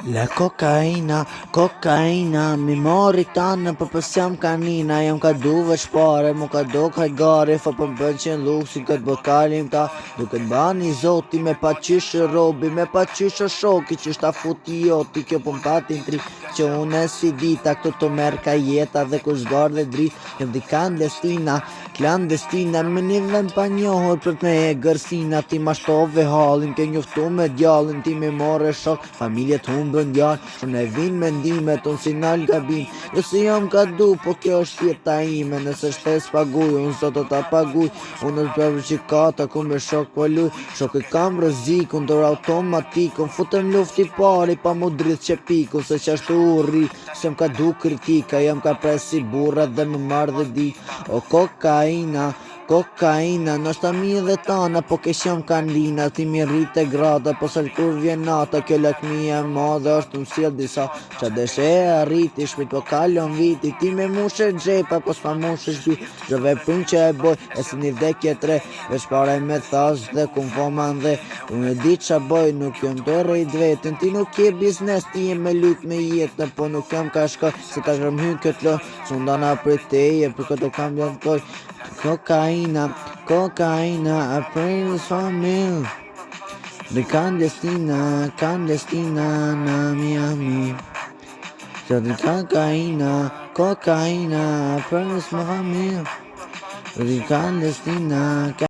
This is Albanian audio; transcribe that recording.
La cocaina, cocaina, mi mori tanë për pës jam kanina, jam ka du veç pare, mu ka do kaj gare, fa për bën qenë luksin këtë bokalim ta, duke të bani zoti me pa qyshë robi, me pa qyshë shoki, qysh ta futi joti, kjo pëm patin tri, që unë e si dita, këtu të merë ka jeta dhe ku zgar dhe drit, jam di clandestina, me një vend pa njohur për me e gërsina, ti ma shtove halin, ke njoftu me djallin, ti me more shok, familjet humbën djallin, shumë e vin me ndimet, unë si nal gabin, jo si jam ka du, po kjo është jeta ime, nëse shtes paguj, unë sot ta paguj, unë është përvë që kata, ku me shok po luj, shok e kam rëzik, unë dër automatik, unë futëm lufti pari, pa mu drith që piku, se që ashtu urri, se jam ka du kritika, jam ka presi burra dhe më marrë dhe di, o kokaina, kokaina, nështë mi dhe tana, po kesh jam kanina, ti mi rrite grada, po sëll kur vjen nata, kjo lakmi e madhe është më sjell disa, qa deshe e arriti, shpit po kalon viti, ti me mushe gjepa, po s'pa mushe shbi, gjë veprim që e boj, e si një vdekje tre, veç pare me thash dhe kum foman dhe, unë e di qa boj, nuk jom të rejt vetën, ti nuk je biznes, ti je me lut me jetën, po nuk jam ka shkoj, se ta kërëm hy këtë lo, sundana për teje, për këtë kam janë koj, cocaina, cocaina, a prendere famil. De clandestina, clandestina, na Miami. De cocaina, cocaina, a prendere famil. De clandestina.